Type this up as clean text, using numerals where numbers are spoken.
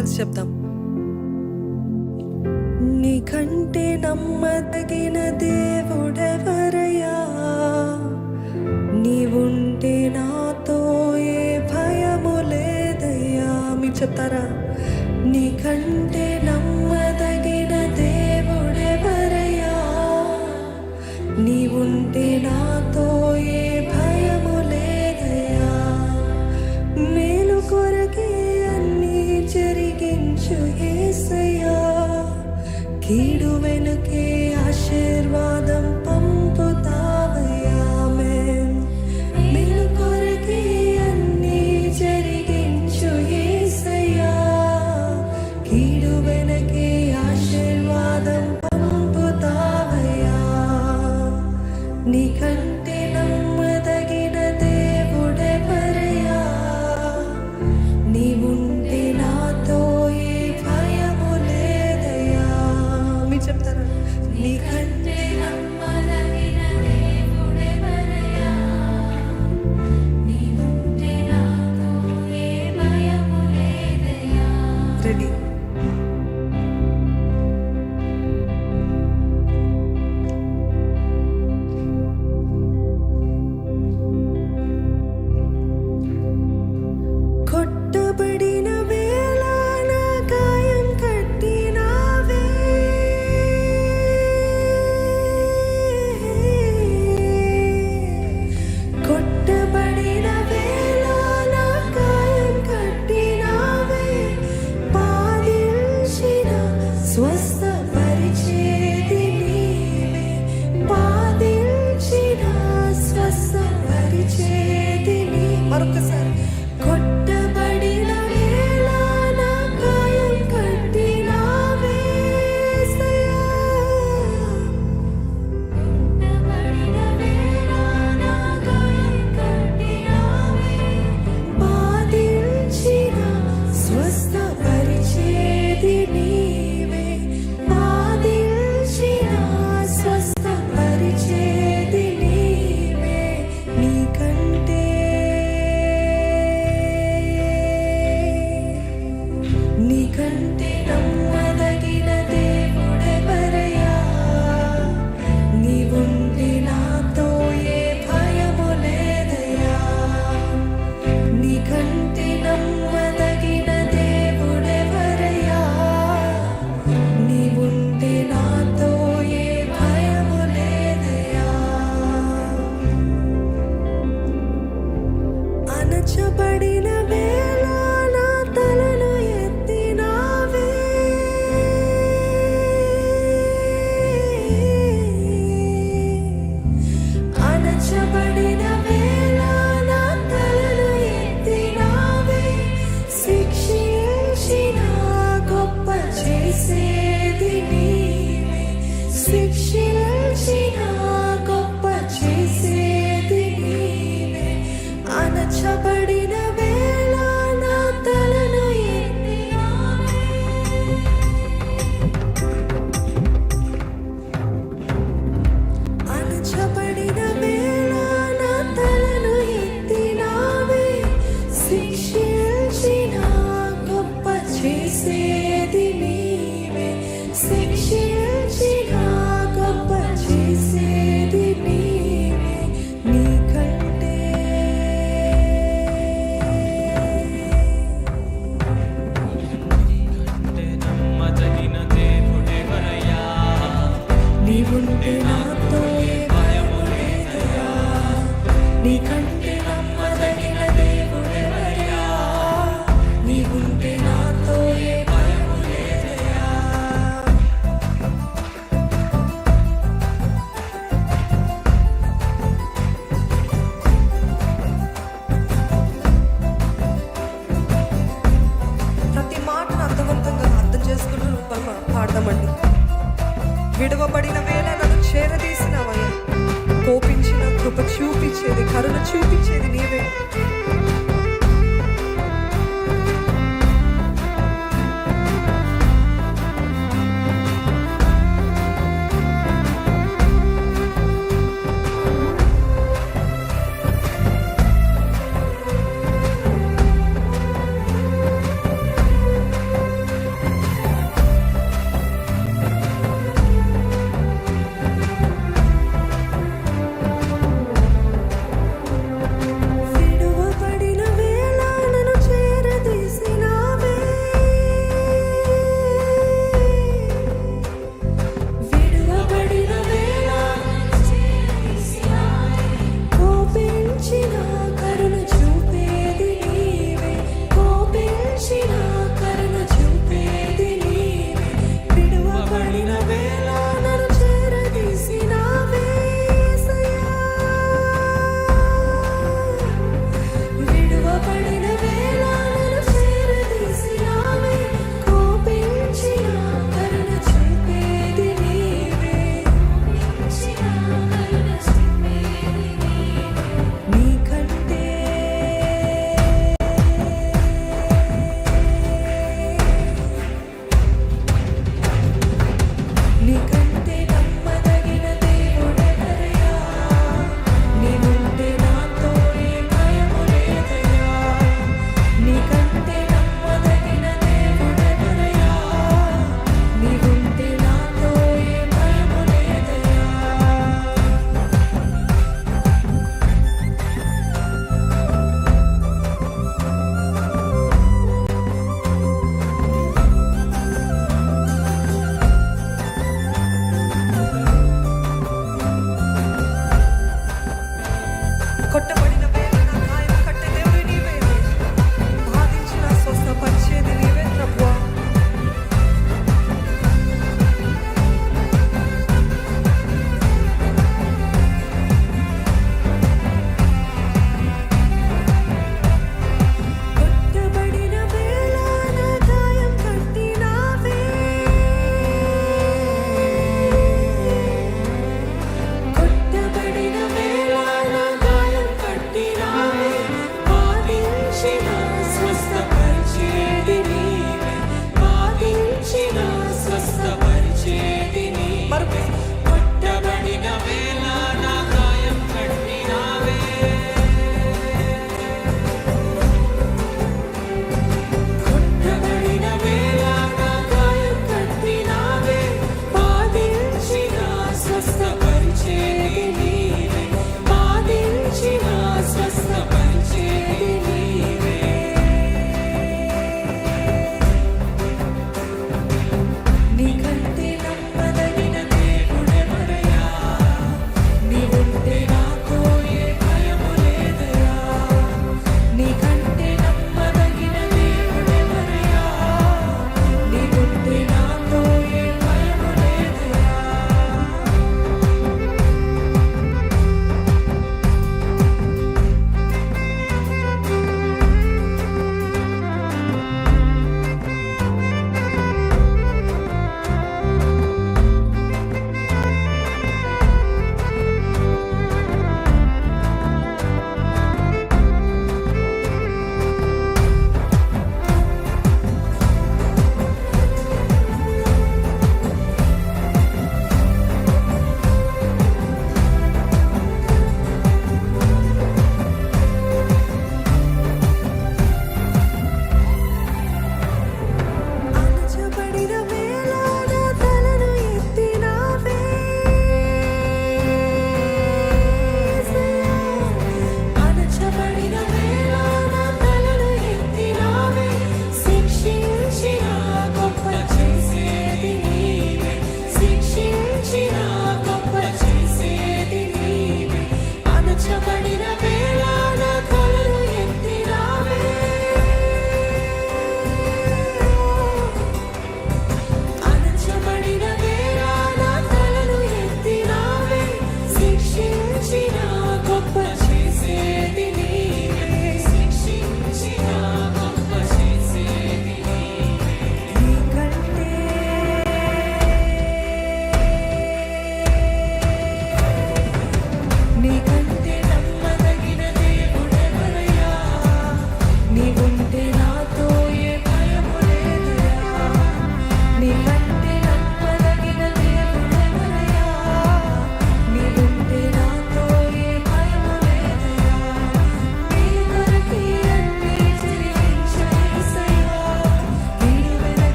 కలిసి చెప్దాం. నీకంటే నమ్మదగిన దేవుడెవరయ్యా, నీవుంటే నాతో ఏ భయము లేదయ్యా. మీరు చెప్తారా? నీకంటే నమ్మదగిన దేవుడెవరయ్యా, నీవుంటే నాతో ఏ భయము లేదయ్యా. మేలు కొరకే అన్నీ జరిగించు యేసయ్యా, కీడు వెనుకే ఆశీర్వాదం పంపుతావయ్యా. మేలు కొరకే అన్నీ జరిగించు యేసయ్యా, కీడు వెనుకే ఆశీర్వాదం పంపుతావయ్యా. నీకంటే నమ్మదగిన దేవుడెవరయ్యా, నీవుంటే నాతో ఏ భయము లేదయ్యా. మీరు చెప్తారా? నీకంటే నమ్మదగిన దేవుడెవరయ్యా, నీవుంటే నాతో ఏ భయము లేదయ్యా. రెడీ? కొట్టబడిన వేళ నా గాయం కట్టినావే, కొట్టబడిన వేళ నా గాయం కట్టినావే. బాధించిన స్వస్థపరిచేది నీవే, బాధించిన స్వస్థపరిచేది నీ. మరొకసారి. కొట్టబడిన వేళ నా గాయం కట్టినావే యేసయ్యా, కొట్టబడిన వేళ నా గాయం కట్టినావే. బాధించిన స్వస్థపరిచేది నీవే, బాధించిన స్వస్థపరిచేది నీవే. నీకంటే నీకంటే నమ్మదగిన దేవుడెవరయ్యా, నీవుంటే నాతో ఏ భయము లేదయ్యా. నీకంటే నమ్మదగిన దేవుడెవరయ్యా, నీవుంటే నాతో ఏ భయము లేదయ్యా. అణచబడిన